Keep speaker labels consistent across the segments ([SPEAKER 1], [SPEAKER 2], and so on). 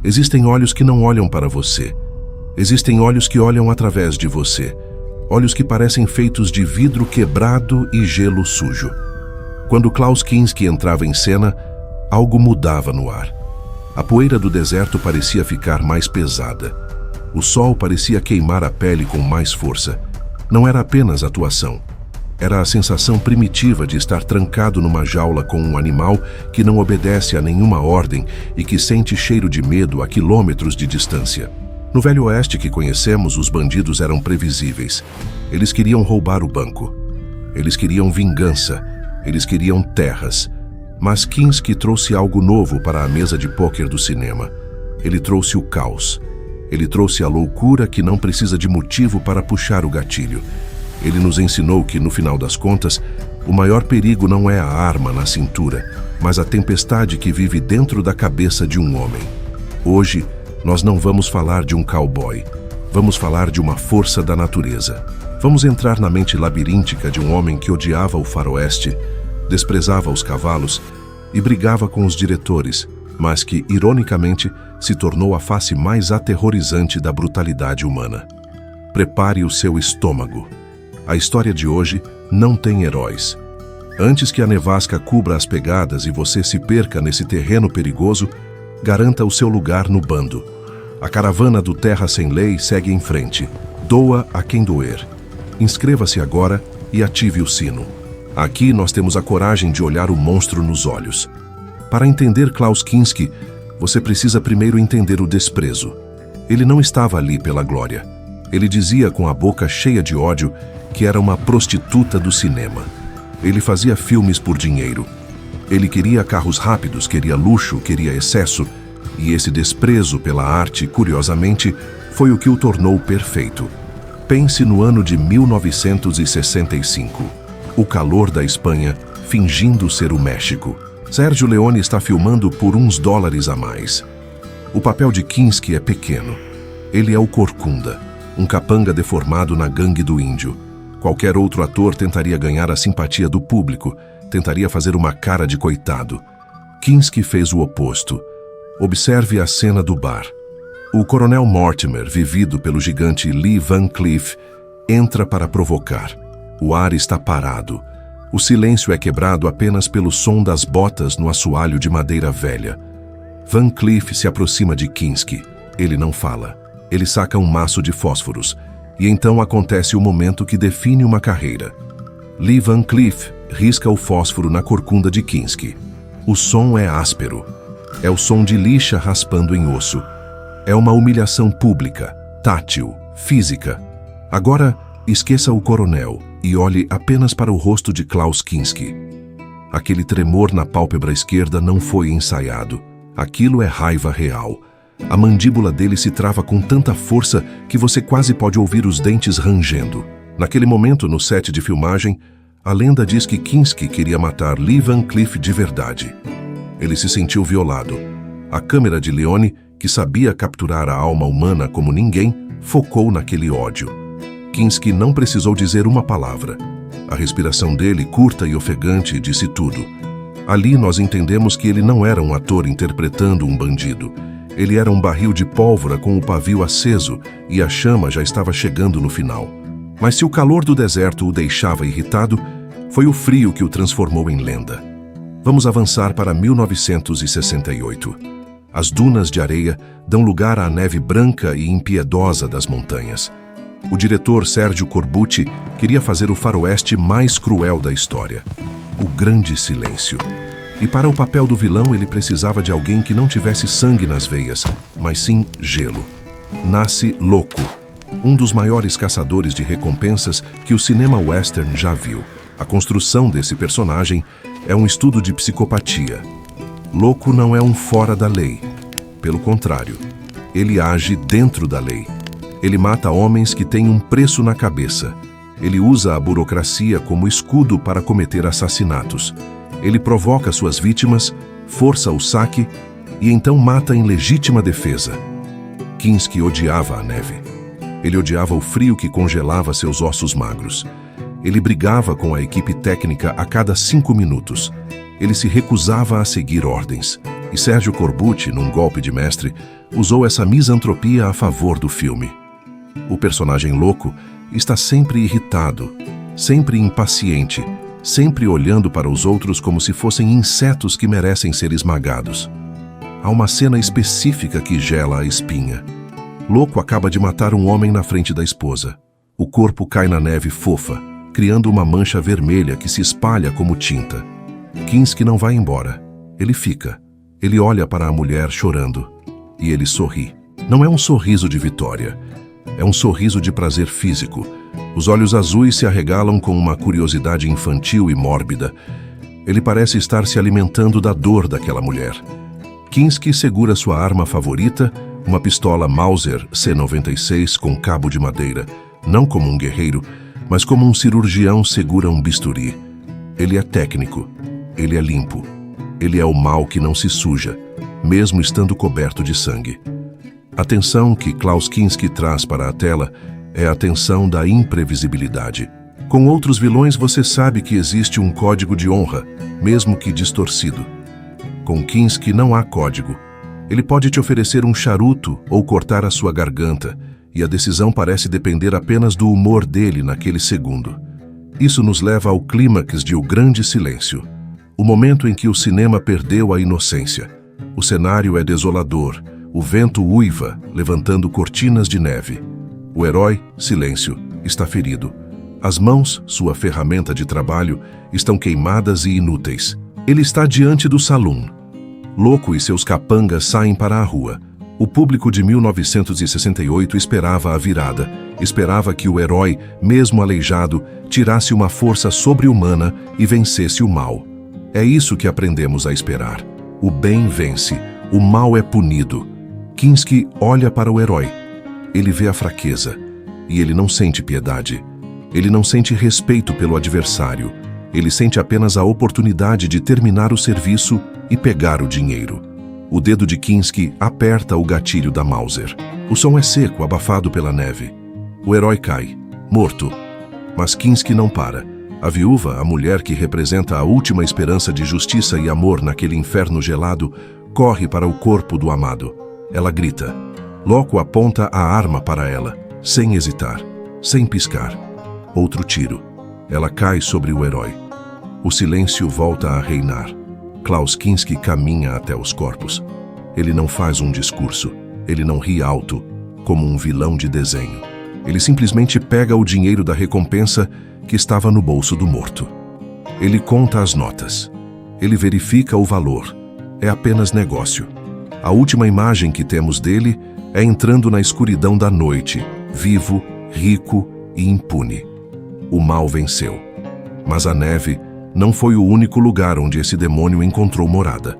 [SPEAKER 1] Existem olhos que não olham para você. Existem olhos que olham através de você. Olhos que parecem feitos de vidro quebrado e gelo sujo. Quando Klaus Kinski entrava em cena, algo mudava no ar. A poeira do deserto parecia ficar mais pesada. O sol parecia queimar a pele com mais força. Não era apenas atuação. Era a sensação primitiva de estar trancado numa jaula com um animal que não obedece a nenhuma ordem e que sente cheiro de medo a quilômetros de distância. No Velho Oeste que conhecemos, os bandidos eram previsíveis. Eles queriam roubar o banco. Eles queriam vingança. Eles queriam terras. Mas Kinski trouxe algo novo para a mesa de pôquer do cinema. Ele trouxe o caos. Ele trouxe a loucura que não precisa de motivo para puxar o gatilho. Ele nos ensinou que, no final das contas, o maior perigo não é a arma na cintura, mas a tempestade que vive dentro da cabeça de um homem. Hoje, nós não vamos falar de um cowboy. Vamos falar de uma força da natureza. Vamos entrar na mente labiríntica de um homem que odiava o faroeste, desprezava os cavalos e brigava com os diretores, mas que, ironicamente, se tornou a face mais aterrorizante da brutalidade humana. Prepare o seu estômago. A história de hoje não tem heróis. Antes que a nevasca cubra as pegadas e você se perca nesse terreno perigoso, garanta o seu lugar no bando. A caravana do Terra Sem Lei segue em frente. Doa a quem doer. Inscreva-se agora e ative o sino. Aqui nós temos a coragem de olhar o monstro nos olhos. Para entender Klaus Kinski, você precisa primeiro entender o desprezo. Ele não estava ali pela glória. Ele dizia com a boca cheia de ódio que era uma prostituta do cinema. Ele fazia filmes por dinheiro. Ele queria carros rápidos, queria luxo, queria excesso. E esse desprezo pela arte, curiosamente, foi o que o tornou perfeito. Pense no ano de 1965. O calor da Espanha, fingindo ser o México. Sergio Leone está filmando por uns dólares a mais. O papel de Kinski é pequeno. Ele é o corcunda, um capanga deformado na gangue do índio. Qualquer outro ator tentaria ganhar a simpatia do público, tentaria fazer uma cara de coitado. Kinski fez o oposto. Observe a cena do bar. O coronel Mortimer, vivido pelo gigante Lee Van Cleef, entra para provocar. O ar está parado. O silêncio é quebrado apenas pelo som das botas no assoalho de madeira velha. Van Cleef se aproxima de Kinski. Ele não fala. Ele saca um maço de fósforos. E então acontece o momento que define uma carreira. Lee Van Cleef risca o fósforo na corcunda de Kinski. O som é áspero. É o som de lixa raspando em osso. É uma humilhação pública, tátil, física. Agora, esqueça o coronel e olhe apenas para o rosto de Klaus Kinski. Aquele tremor na pálpebra esquerda não foi ensaiado. Aquilo é raiva real. A mandíbula dele se trava com tanta força que você quase pode ouvir os dentes rangendo. Naquele momento, no set de filmagem, a lenda diz que Kinski queria matar Lee Van Cleef de verdade. Ele se sentiu violado. A câmera de Leone, que sabia capturar a alma humana como ninguém, focou naquele ódio. Kinski não precisou dizer uma palavra. A respiração dele, curta e ofegante, disse tudo. Ali nós entendemos que ele não era um ator interpretando um bandido. Ele era um barril de pólvora com o pavio aceso e a chama já estava chegando no final. Mas se o calor do deserto o deixava irritado, foi o frio que o transformou em lenda. Vamos avançar para 1968. As dunas de areia dão lugar à neve branca e impiedosa das montanhas. O diretor Sergio Corbucci queria fazer o faroeste mais cruel da história. O grande silêncio. E para o papel do vilão ele precisava de alguém que não tivesse sangue nas veias, mas sim gelo. Nasce Loco, um dos maiores caçadores de recompensas que o cinema western já viu. A construção desse personagem é um estudo de psicopatia. Loco não é um fora da lei. Pelo contrário, ele age dentro da lei. Ele mata homens que têm um preço na cabeça. Ele usa a burocracia como escudo para cometer assassinatos. Ele provoca suas vítimas, força o saque e então mata em legítima defesa. Kinski odiava a neve. Ele odiava o frio que congelava seus ossos magros. Ele brigava com a equipe técnica a cada 5 minutos. Ele se recusava a seguir ordens. E Sérgio Corbucci, num golpe de mestre, usou essa misantropia a favor do filme. O personagem louco está sempre irritado, sempre impaciente, sempre olhando para os outros como se fossem insetos que merecem ser esmagados. Há uma cena específica que gela a espinha. Louco acaba de matar um homem na frente da esposa. O corpo cai na neve fofa, criando uma mancha vermelha que se espalha como tinta. Kinski não vai embora. Ele fica. Ele olha para a mulher chorando. E ele sorri. Não é um sorriso de vitória. É um sorriso de prazer físico. Os olhos azuis se arregalam com uma curiosidade infantil e mórbida. Ele parece estar se alimentando da dor daquela mulher. Kinski segura sua arma favorita, uma pistola Mauser C96 com cabo de madeira, não como um guerreiro, mas como um cirurgião segura um bisturi. Ele é técnico. Ele é limpo. Ele é o mal que não se suja, mesmo estando coberto de sangue. A tensão que Klaus Kinski traz para a tela é a tensão da imprevisibilidade. Com outros vilões você sabe que existe um código de honra, mesmo que distorcido. Com Kinski não há código. Ele pode te oferecer um charuto ou cortar a sua garganta, e a decisão parece depender apenas do humor dele naquele segundo. Isso nos leva ao clímax de O Grande Silêncio, o momento em que o cinema perdeu a inocência. O cenário é desolador, o vento uiva, levantando cortinas de neve. O herói, silêncio, está ferido. As mãos, sua ferramenta de trabalho, estão queimadas e inúteis. Ele está diante do salão. Louco e seus capangas saem para a rua. O público de 1968 esperava a virada, esperava que o herói, mesmo aleijado, tirasse uma força sobre-humana e vencesse o mal. É isso que aprendemos a esperar. O bem vence, o mal é punido. Kinski olha para o herói. Ele vê a fraqueza, e ele não sente piedade. Ele não sente respeito pelo adversário. Ele sente apenas a oportunidade de terminar o serviço e pegar o dinheiro. O dedo de Kinski aperta o gatilho da Mauser. O som é seco, abafado pela neve. O herói cai, morto. Mas Kinski não para. A viúva, a mulher que representa a última esperança de justiça e amor naquele inferno gelado, corre para o corpo do amado. Ela grita. Louco aponta a arma para ela, sem hesitar, sem piscar. Outro tiro. Ela cai sobre o herói. O silêncio volta a reinar. Klaus Kinski caminha até os corpos. Ele não faz um discurso. Ele não ri alto, como um vilão de desenho. Ele simplesmente pega o dinheiro da recompensa que estava no bolso do morto. Ele conta as notas. Ele verifica o valor. É apenas negócio. A última imagem que temos dele é entrando na escuridão da noite, vivo, rico e impune. O mal venceu. Mas a neve não foi o único lugar onde esse demônio encontrou morada.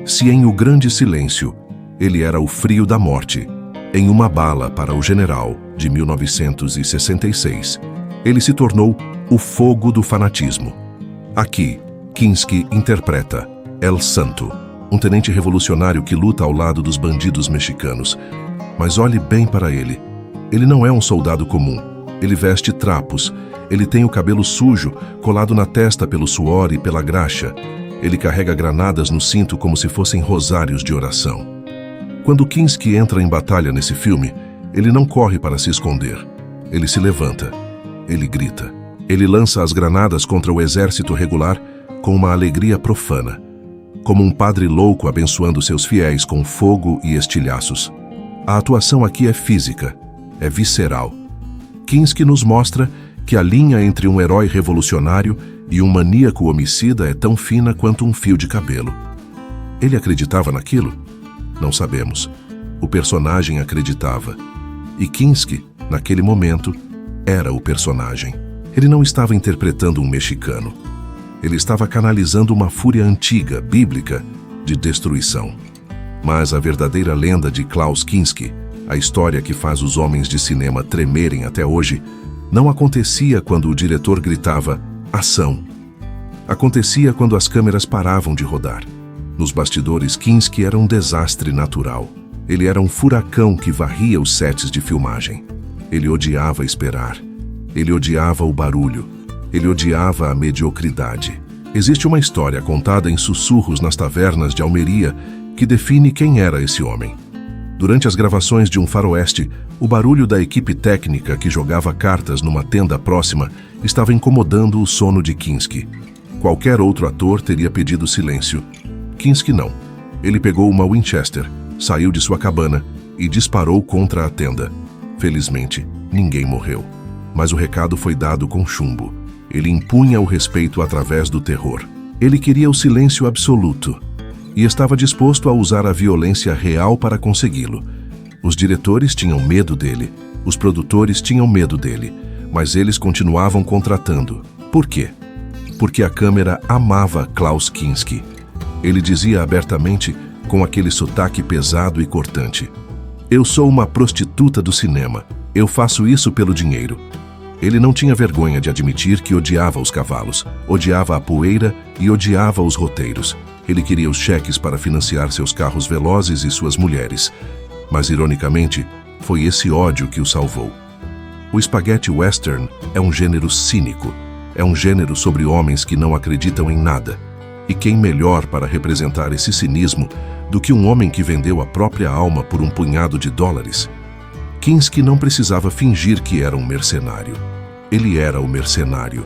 [SPEAKER 1] Se em O Grande Silêncio ele era o frio da morte, em Uma Bala para o General, de 1966, ele se tornou o fogo do fanatismo. Aqui, Kinski interpreta El Santo, um tenente revolucionário que luta ao lado dos bandidos mexicanos. Mas olhe bem para ele. Ele não é um soldado comum. Ele veste trapos. Ele tem o cabelo sujo, colado na testa pelo suor e pela graxa. Ele carrega granadas no cinto como se fossem rosários de oração. Quando Kinski entra em batalha nesse filme, ele não corre para se esconder. Ele se levanta. Ele grita. Ele lança as granadas contra o exército regular com uma alegria profana, como um padre louco abençoando seus fiéis com fogo e estilhaços. A atuação aqui é física, é visceral. Kinski nos mostra que a linha entre um herói revolucionário e um maníaco homicida é tão fina quanto um fio de cabelo. Ele acreditava naquilo? Não sabemos. O personagem acreditava. E Kinski, naquele momento, era o personagem. Ele não estava interpretando um mexicano. Ele estava canalizando uma fúria antiga, bíblica, de destruição. Mas a verdadeira lenda de Klaus Kinski, a história que faz os homens de cinema tremerem até hoje, não acontecia quando o diretor gritava ação. Acontecia quando as câmeras paravam de rodar. Nos bastidores, Kinski era um desastre natural. Ele era um furacão que varria os sets de filmagem. Ele odiava esperar. Ele odiava o barulho. Ele odiava a mediocridade. Existe uma história contada em sussurros nas tavernas de Almeria que define quem era esse homem. Durante as gravações de Um Faroeste, o barulho da equipe técnica que jogava cartas numa tenda próxima estava incomodando o sono de Kinski. Qualquer outro ator teria pedido silêncio. Kinski não. Ele pegou uma Winchester, saiu de sua cabana e disparou contra a tenda. Felizmente, ninguém morreu. Mas o recado foi dado com chumbo. Ele impunha o respeito através do terror. Ele queria o silêncio absoluto e estava disposto a usar a violência real para consegui-lo. Os diretores tinham medo dele, os produtores tinham medo dele, mas eles continuavam contratando. Por quê? Porque a câmera amava Klaus Kinski. Ele dizia abertamente, com aquele sotaque pesado e cortante: "Eu sou uma prostituta do cinema. Eu faço isso pelo dinheiro." Ele não tinha vergonha de admitir que odiava os cavalos, odiava a poeira e odiava os roteiros. Ele queria os cheques para financiar seus carros velozes e suas mulheres. Mas, ironicamente, foi esse ódio que o salvou. O spaghetti western é um gênero cínico. É um gênero sobre homens que não acreditam em nada. E quem melhor para representar esse cinismo do que um homem que vendeu a própria alma por um punhado de dólares? Kinski não precisava fingir que era um mercenário. Ele era o mercenário.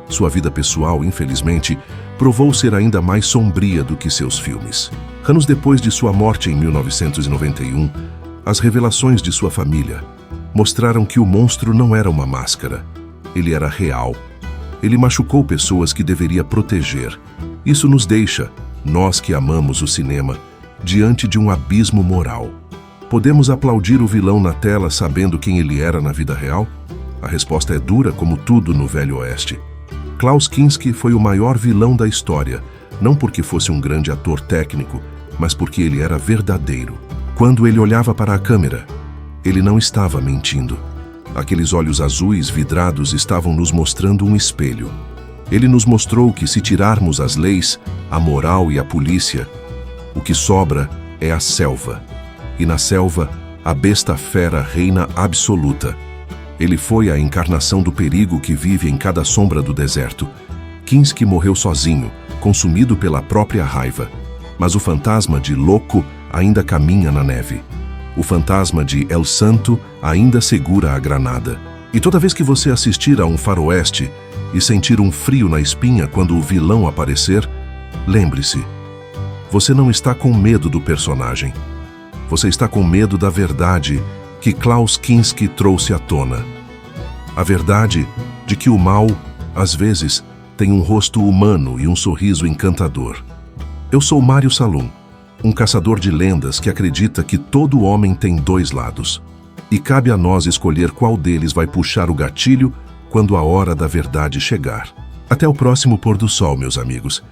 [SPEAKER 1] Sua vida pessoal, infelizmente, provou ser ainda mais sombria do que seus filmes. Anos depois de sua morte em 1991, as revelações de sua família mostraram que o monstro não era uma máscara. Ele era real. Ele machucou pessoas que deveria proteger. Isso nos deixa, nós que amamos o cinema, diante de um abismo moral. Podemos aplaudir o vilão na tela sabendo quem ele era na vida real? A resposta é dura como tudo no Velho Oeste. Klaus Kinski foi o maior vilão da história, não porque fosse um grande ator técnico, mas porque ele era verdadeiro. Quando ele olhava para a câmera, ele não estava mentindo. Aqueles olhos azuis vidrados estavam nos mostrando um espelho. Ele nos mostrou que se tirarmos as leis, a moral e a polícia, o que sobra é a selva. E na selva, a besta fera reina absoluta. Ele foi a encarnação do perigo que vive em cada sombra do deserto. Kinski morreu sozinho, consumido pela própria raiva. Mas o fantasma de Louco ainda caminha na neve. O fantasma de El Santo ainda segura a granada. E toda vez que você assistir a Um Faroeste e sentir um frio na espinha quando o vilão aparecer, lembre-se, você não está com medo do personagem. Você está com medo da verdade que Klaus Kinski trouxe à tona. A verdade de que o mal, às vezes, tem um rosto humano e um sorriso encantador. Eu sou Mário Salum, um caçador de lendas que acredita que todo homem tem dois lados. E cabe a nós escolher qual deles vai puxar o gatilho quando a hora da verdade chegar. Até o próximo pôr do sol, meus amigos.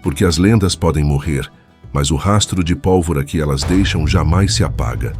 [SPEAKER 1] Porque as lendas podem morrer, mas o rastro de pólvora que elas deixam jamais se apaga.